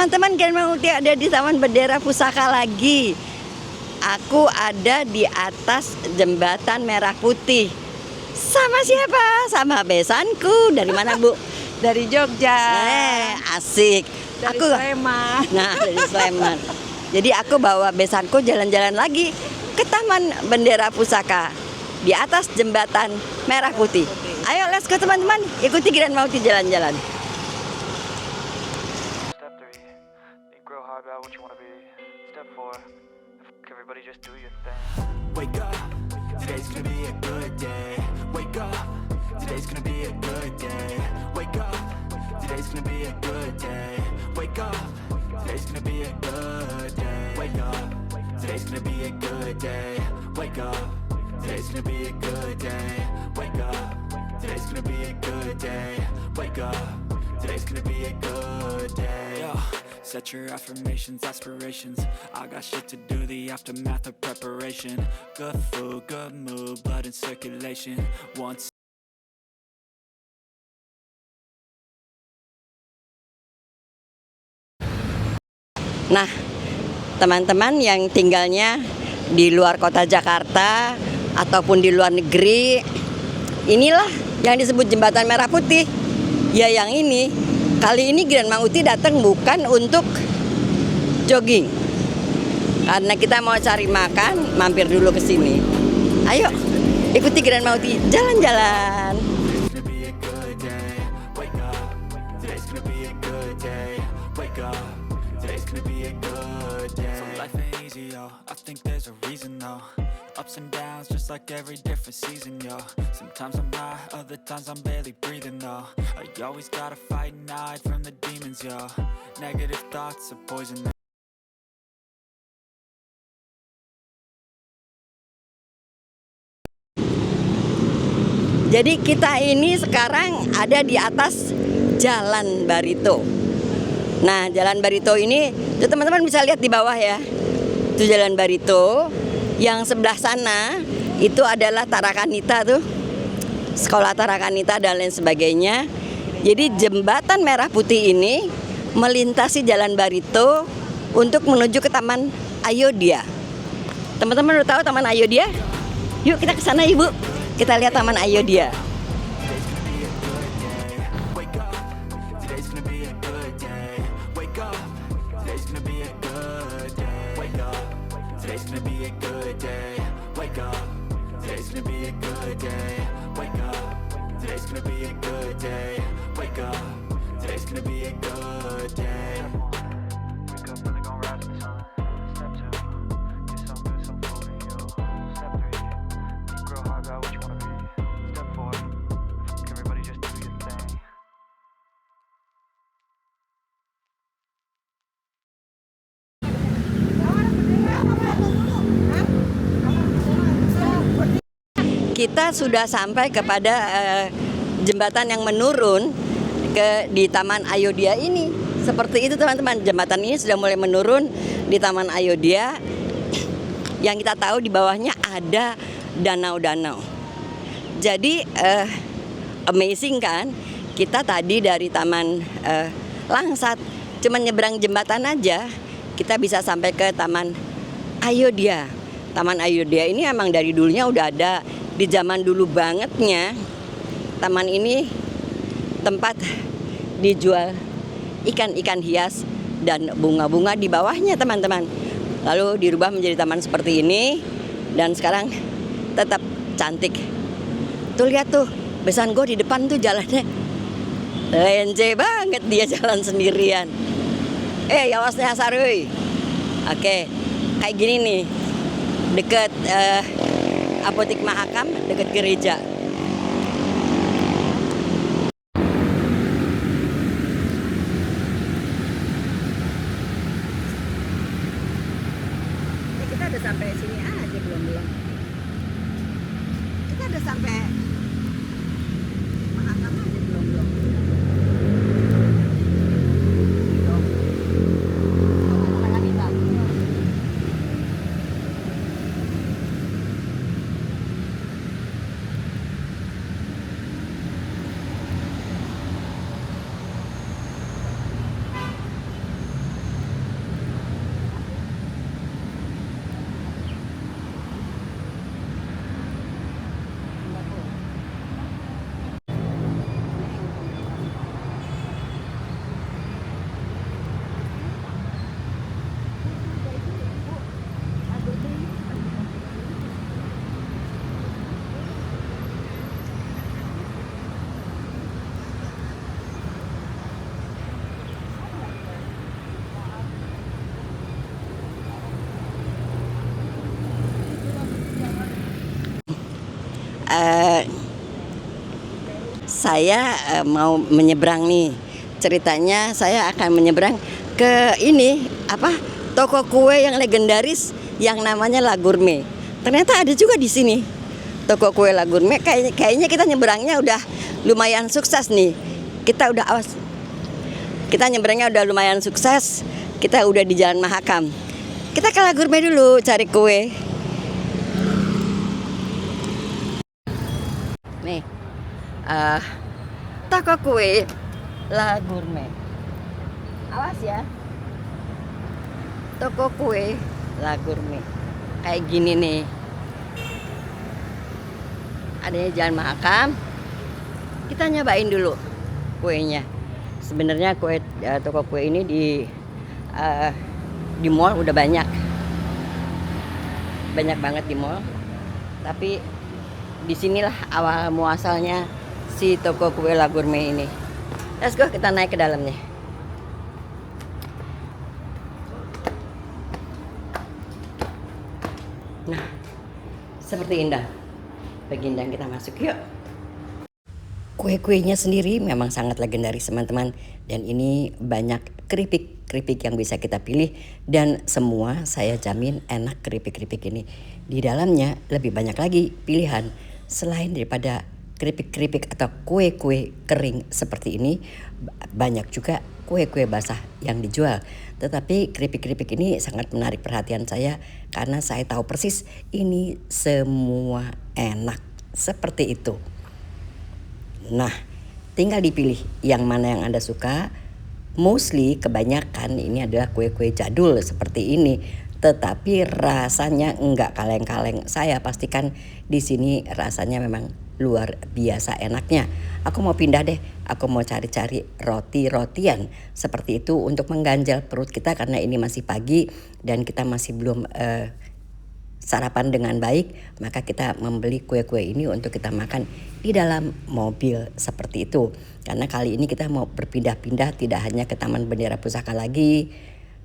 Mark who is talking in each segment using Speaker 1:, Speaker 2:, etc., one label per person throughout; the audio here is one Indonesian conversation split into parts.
Speaker 1: Teman-teman, Grand Mangkuti ada di Taman Bendera Pusaka lagi. Aku ada di atas jembatan merah putih. Sama siapa? Sama besanku. Dari mana, Bu?
Speaker 2: Dari Jogja.
Speaker 1: Asik.
Speaker 2: Dari
Speaker 1: Aku
Speaker 2: Sleman.
Speaker 1: Nah, dari Sleman. Jadi aku bawa besanku jalan-jalan lagi ke Taman Bendera Pusaka di atas jembatan merah putih. Ayo, let's go teman-teman. Ikuti Grand Mangkuti jalan-jalan.
Speaker 3: Step 3, think real hard about what you want to be. Step 4, everybody just do your thing.
Speaker 4: Wake up, today's gonna be a good day. Wake up, today's gonna be a good day. Wake up, today's gonna be a good day. Wake up, today's gonna be a good day. Wake up, today's gonna be a good day. Wake up, today's gonna be a good day. Wake up, today's gonna be a good day. Wake up, today's gonna be a good day. Yo, set your affirmations, aspirations. I got shit to do, the aftermath of preparation. Good food, good mood, blood in circulation. Once
Speaker 1: Nah, teman-teman yang tinggalnya di luar kota Jakarta ataupun di luar negeri, inilah yang disebut jembatan merah putih. Ya, yang ini. Kali ini Grand Mangkuti datang bukan untuk jogging. Karena kita mau cari makan, mampir dulu ke sini. Ayo, ikuti Grand Mangkuti jalan-jalan.
Speaker 4: gonna be a good day. Wake up, today's gonna be a good day. Wake up, today's gonna be a good day. So life ain't easy, yo. I think there's a reason, though. Ups and downs, just like every different season, yo. Sometimes I'm high, other times I'm barely breathing, though. I always gotta fight and hide from the demons, yo. Negative thoughts are poison.
Speaker 1: Jadi kita ini sekarang ada di atas Jalan Barito. Nah, Jalan Barito ini, tuh teman-teman bisa lihat di bawah ya. Itu Jalan Barito. Yang sebelah sana itu adalah Tarakanita tuh. Sekolah Tarakanita dan lain sebagainya. Jadi jembatan merah putih ini melintasi Jalan Barito untuk menuju ke Taman Ayodhya. Teman-teman udah tahu Taman Ayodhya? Yuk kita ke sana, Ibu. Kita lihat Taman Ayodhya.
Speaker 4: Wake up, today's gonna be a good day. Wake up, today's gonna be a good day. Wake up, today's gonna be a good day. Wake up, today's gonna be a good day. Wake up, today's gonna be a good day. Wake up, today's gonna be a good day.
Speaker 3: Wake up and they gon' rise with the sun. Step 2, get some good, some food in you. Step 3, think real hard about what you want to be. Step 4, everybody just do your thing.
Speaker 1: Kita sudah sampai kepada jembatan yang menurun di Taman Ayodhya ini. Seperti itu teman-teman, jembatan ini sudah mulai menurun di Taman Ayodhya. Yang kita tahu di bawahnya ada danau-danau. Jadi amazing kan? Kita tadi dari Taman Langsat cuma nyebrang jembatan aja, kita bisa sampai ke Taman Ayodhya. Taman Ayodhya ini emang dari dulunya udah ada. Di zaman dulu bangetnya, taman ini tempat dijual ikan-ikan hias dan bunga-bunga di bawahnya teman-teman. Lalu dirubah menjadi taman seperti ini dan sekarang tetap cantik. Tuh lihat tuh, besan gue di depan tuh jalannya lenje banget, dia jalan sendirian. Awasnya Saruy. Oke, kayak gini nih, deket Apotik Mahakam, deket gereja. Kita udah sampai sini aja belum. Kita udah sampai Mahakam aja belum. eh, saya mau menyeberang nih. Ceritanya saya akan menyeberang ke ini apa toko kue yang legendaris yang namanya La Gourmet. Ternyata ada juga di sini toko kue La Gourmet. Kayaknya kita nyeberangnya udah lumayan sukses nih. Kita udah awas. Kita nyeberangnya udah lumayan sukses. Kita udah di Jalan Mahakam. Kita ke La Gourmet dulu cari kue. Nih, toko kue La Gourmet. Awas ya. Toko kue La Gourmet. Kayak gini nih. Adanya Jalan Mahakam. Kita nyobain dulu kuenya. Sebenarnya kue toko kue ini di mall udah banyak banget di mall. Tapi disinilah awal muasalnya si toko kue La Gourmet ini. Let's go, kita naik ke dalamnya. Nah, seperti indah. Baginda, kita masuk yuk. Kue-kuenya sendiri memang sangat legendaris teman-teman. Dan ini banyak keripik yang bisa kita pilih. Dan semua saya jamin enak keripik-keripik ini. Di dalamnya lebih banyak lagi pilihan. Selain daripada keripik-keripik atau kue-kue kering seperti ini, banyak juga kue-kue basah yang dijual. Tetapi keripik-keripik ini sangat menarik perhatian saya karena saya tahu persis ini semua enak seperti itu. Nah, tinggal dipilih yang mana yang Anda suka. Mostly kebanyakan ini adalah kue-kue jadul seperti ini. Tetapi rasanya enggak kaleng-kaleng. Saya pastikan di sini rasanya memang luar biasa enaknya. Aku mau pindah deh. Aku mau cari-cari roti-rotian seperti itu untuk mengganjal perut kita karena ini masih pagi dan kita masih belum sarapan dengan baik. Maka kita membeli kue-kue ini untuk kita makan di dalam mobil seperti itu. Karena kali ini kita mau berpindah-pindah, tidak hanya ke Taman Bendera Pusaka lagi.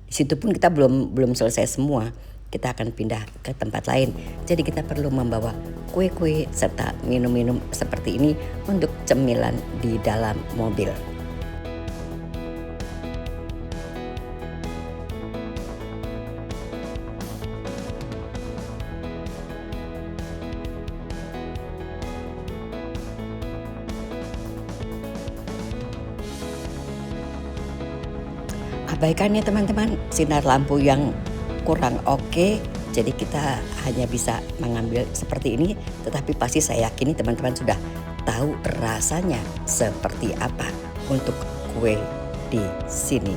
Speaker 1: Di situ pun kita belum selesai semua. Kita akan pindah ke tempat lain. Jadi kita perlu membawa kue-kue serta minum-minum seperti ini untuk cemilan di dalam mobil. Abaikan ya teman-teman sinar lampu yang kurang oke, jadi kita hanya bisa mengambil seperti ini. Tetapi pasti saya yakini teman-teman sudah tahu rasanya seperti apa untuk kue di sini.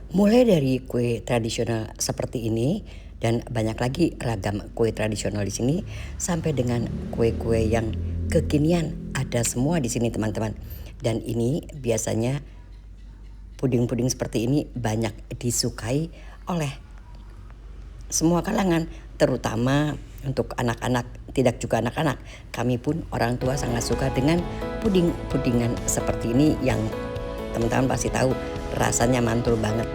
Speaker 1: Mulai dari kue tradisional seperti ini dan banyak lagi ragam kue tradisional di sini sampai dengan kue-kue yang kekinian ada semua di sini teman-teman. Dan ini biasanya puding-puding seperti ini banyak disukai oleh semua kalangan, terutama untuk anak-anak, tidak juga anak-anak. Kami pun orang tua sangat suka dengan puding-pudingan seperti ini yang teman-teman pasti tahu rasanya mantul banget.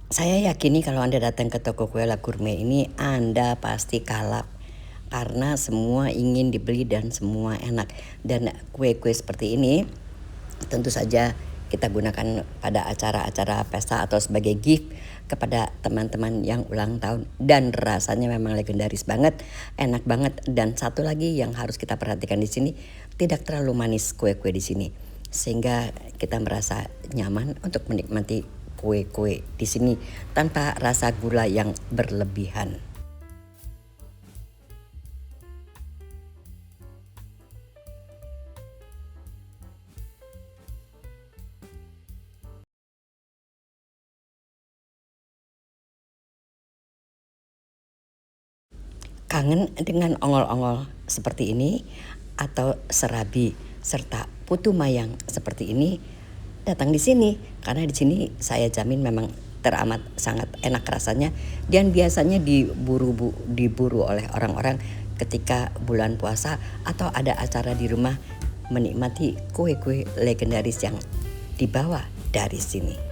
Speaker 1: Saya yakini kalau Anda datang ke toko kue La Gourmet ini Anda pasti kalap karena semua ingin dibeli dan semua enak. Dan kue-kue seperti ini tentu saja kita gunakan pada acara-acara pesta atau sebagai gift kepada teman-teman yang ulang tahun. Dan rasanya memang legendaris banget, enak banget. Dan satu lagi yang harus kita perhatikan di sini, tidak terlalu manis kue-kue di sini. Sehingga kita merasa nyaman untuk menikmati kue-kue di sini tanpa rasa gula yang berlebihan. Kangen dengan ongol-ongol seperti ini atau serabi serta putu mayang seperti ini, datang di sini karena di sini saya jamin memang teramat sangat enak rasanya dan biasanya diburu oleh orang-orang ketika bulan puasa atau ada acara di rumah menikmati kue-kue legendaris yang dibawa dari sini.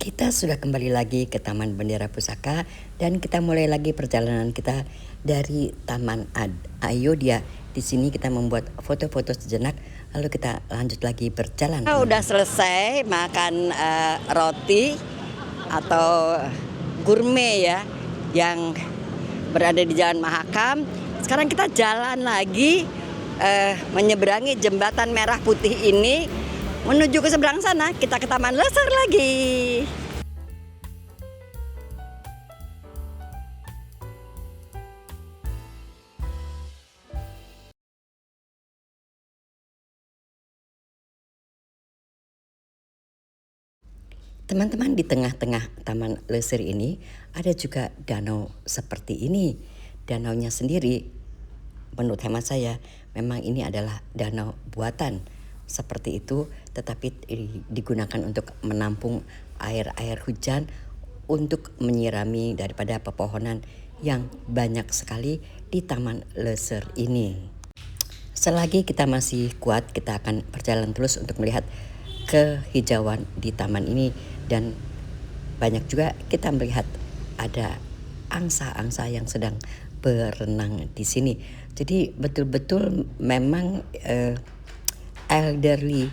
Speaker 1: Kita sudah kembali lagi ke Taman Bendera Pusaka dan kita mulai lagi perjalanan kita dari Taman Ayodhya. Di sini kita membuat foto-foto sejenak lalu kita lanjut lagi berjalan. Kita udah selesai makan roti atau gourmet ya yang berada di Jalan Mahakam. Sekarang kita jalan lagi menyeberangi jembatan merah putih ini menuju ke seberang sana, kita ke Taman Lesser lagi. Teman-teman, di tengah-tengah Taman Lesser ini ada juga danau seperti ini. Danaunya sendiri, menurut hemat saya, memang ini adalah danau buatan. Seperti itu, tetapi digunakan untuk menampung air hujan untuk menyirami daripada pepohonan yang banyak sekali di Taman Lesser ini. Selagi kita masih kuat, kita akan berjalan terus untuk melihat kehijauan di taman ini dan banyak juga kita melihat ada angsa-angsa yang sedang berenang di sini. Jadi betul-betul memang elderly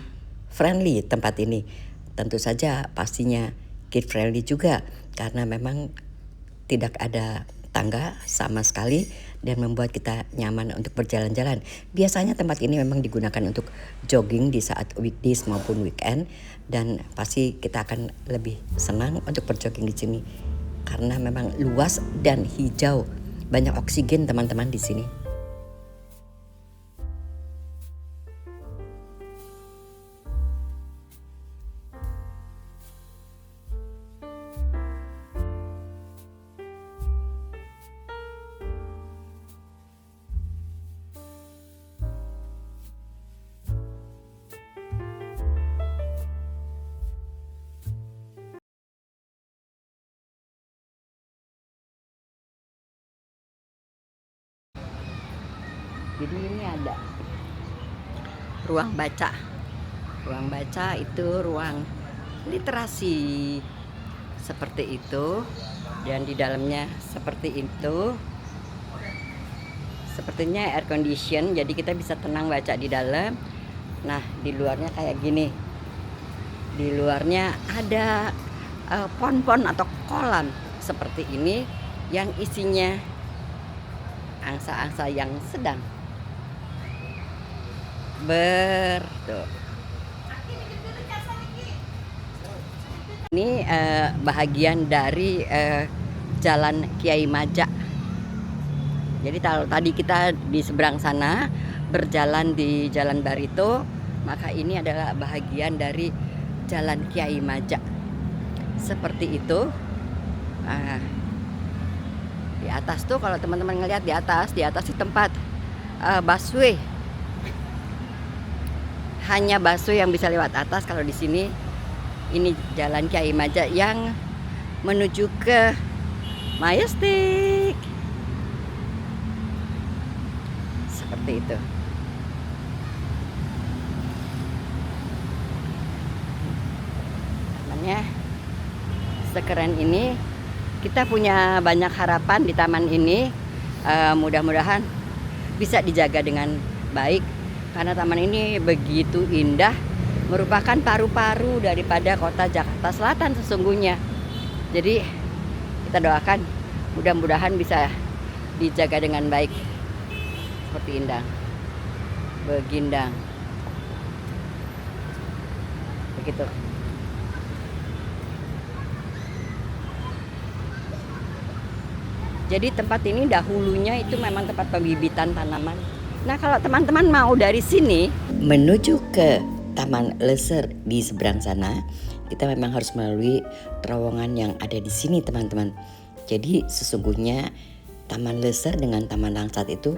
Speaker 1: friendly tempat ini. Tentu saja pastinya kid friendly juga karena memang tidak ada tangga sama sekali dan membuat kita nyaman untuk berjalan-jalan. Biasanya tempat ini memang digunakan untuk jogging di saat weekdays maupun weekend dan pasti kita akan lebih senang untuk berjogging di sini karena memang luas dan hijau. Banyak oksigen teman-teman di sini. Jadi ini ada ruang baca. Ruang baca itu ruang literasi seperti itu dan di dalamnya seperti itu. Sepertinya air condition jadi kita bisa tenang baca di dalam. Nah, di luarnya kayak gini. Di luarnya ada pon-pon atau kolam seperti ini yang isinya angsa-angsa yang sedang bertuh. Ini bahagian dari Jalan Kiai Majak. Jadi kalau tadi kita di seberang sana berjalan di Jalan Barito, maka ini adalah bahagian dari Jalan Kiai Majak. Seperti itu. Nah, di atas tuh kalau teman-teman ngelihat di atas itu tempat busway. Hanya busway yang bisa lewat atas. Kalau di sini ini Jalan Kiai Majak yang menuju ke Majestic. Seperti itu. Namanya sekeren ini. Kita punya banyak harapan di taman ini. Mudah-mudahan bisa dijaga dengan baik karena taman ini begitu indah, merupakan paru-paru daripada kota Jakarta Selatan sesungguhnya. Jadi kita doakan mudah-mudahan bisa dijaga dengan baik seperti Indang, Begindang, begitu. Jadi tempat ini dahulunya itu memang tempat pembibitan tanaman. Nah kalau teman-teman mau dari sini menuju ke Taman Leser di seberang sana, kita memang harus melalui terowongan yang ada di sini teman-teman. Jadi sesungguhnya Taman Leser dengan Taman Langsat itu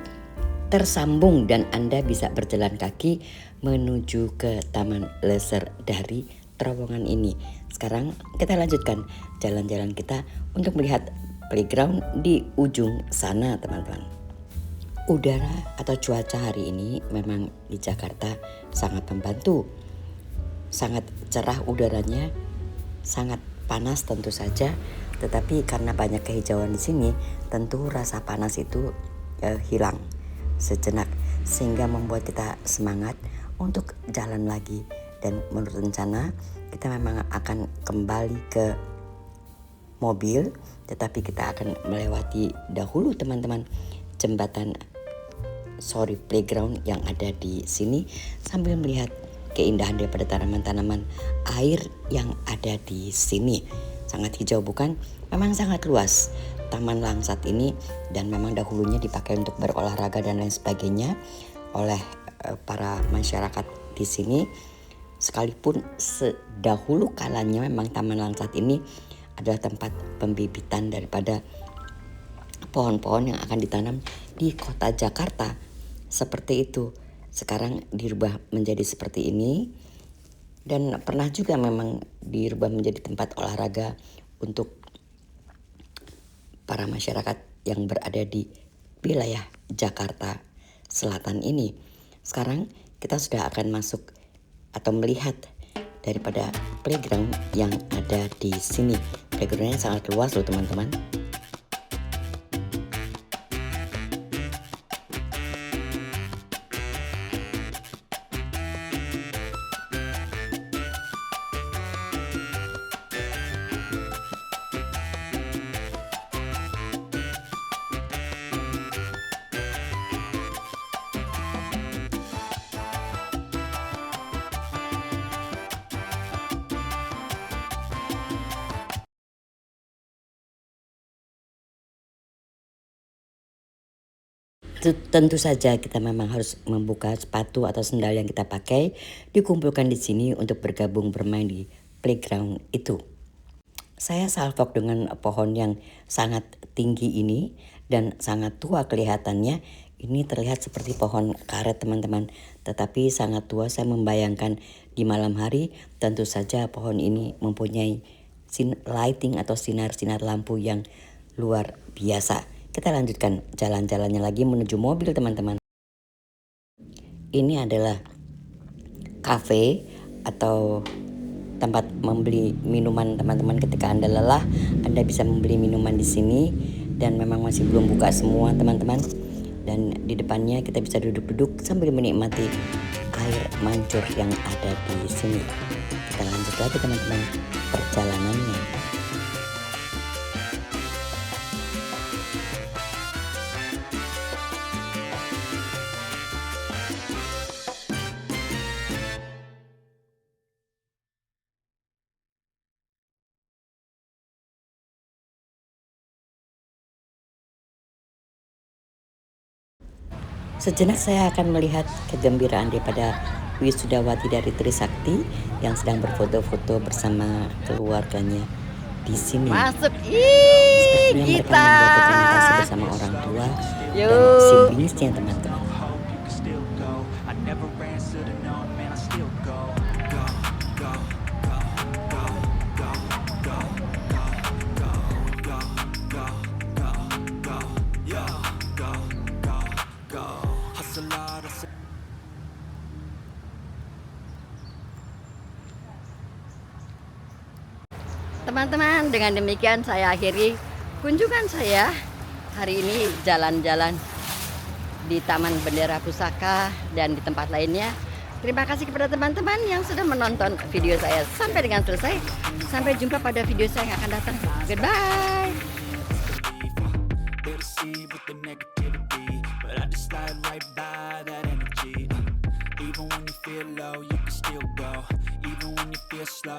Speaker 1: tersambung dan Anda bisa berjalan kaki menuju ke Taman Leser dari terowongan ini. Sekarang kita lanjutkan jalan-jalan kita untuk melihat playground di ujung sana teman-teman. Udara atau cuaca hari ini memang di Jakarta sangat membantu. Sangat cerah udaranya, sangat panas tentu saja, tetapi karena banyak kehijauan di sini, tentu rasa panas itu hilang sejenak sehingga membuat kita semangat untuk jalan lagi. Dan menurut rencana kita memang akan kembali ke mobil, tetapi kita akan melewati dahulu teman-teman jembatan playground yang ada di sini sambil melihat keindahan daripada tanaman-tanaman air yang ada di sini. Sangat hijau bukan? Memang sangat luas Taman Langsat ini dan memang dahulunya dipakai untuk berolahraga dan lain sebagainya oleh para masyarakat di sini. Sekalipun sedahulu kalanya memang Taman Langsat ini adalah tempat pembibitan daripada pohon-pohon yang akan ditanam di kota Jakarta. Seperti itu. Sekarang dirubah menjadi seperti ini. Dan pernah juga memang dirubah menjadi tempat olahraga untuk para masyarakat yang berada di wilayah Jakarta Selatan ini. Sekarang kita sudah akan masuk atau melihat daripada playground yang ada di sini. Playgroundnya sangat luas loh teman-teman. Tentu saja kita memang harus membuka sepatu atau sendal yang kita pakai, dikumpulkan di sini untuk bergabung bermain di playground itu. Saya salvok dengan pohon yang sangat tinggi ini dan sangat tua kelihatannya. Ini terlihat seperti pohon karet teman-teman, tetapi sangat tua. Saya membayangkan di malam hari tentu saja pohon ini mempunyai lighting atau sinar-sinar lampu yang luar biasa. Kita lanjutkan jalan-jalannya lagi menuju mobil teman-teman. Ini adalah cafe atau tempat membeli minuman teman-teman. Ketika Anda lelah, Anda bisa membeli minuman di sini dan memang masih belum buka semua teman-teman. Dan di depannya kita bisa duduk-duduk sambil menikmati air mancur yang ada di sini. Kita lanjut lagi teman-teman perjalanannya.
Speaker 2: Sejenak saya akan melihat kegembiraan daripada wisudawati dari Trisakti yang sedang berfoto-foto bersama keluarganya di sini.
Speaker 1: Masuk.
Speaker 2: Sepertinya mereka
Speaker 1: Kita.
Speaker 2: membuat dokumentasi bersama orang tua dan
Speaker 1: Yuk.
Speaker 2: siblingsnya, teman-teman.
Speaker 4: Hope you can still go. I never answer to no, man, I still go. Go, go, go, go, go, go, go, go, go, go, go, go, yo, go, go, go. Hustle hard, hustle.
Speaker 1: Teman-teman, dengan demikian saya akhiri kunjungan saya hari ini jalan-jalan di Taman Bendera Pusaka dan di tempat lainnya. Terima kasih kepada teman-teman yang sudah menonton video saya sampai dengan selesai. Sampai jumpa pada video saya yang akan datang. Goodbye.
Speaker 4: They deceive with the negativity, but I just slide right by that energy. Even when you feel low, you can still go. Even when you feel slow.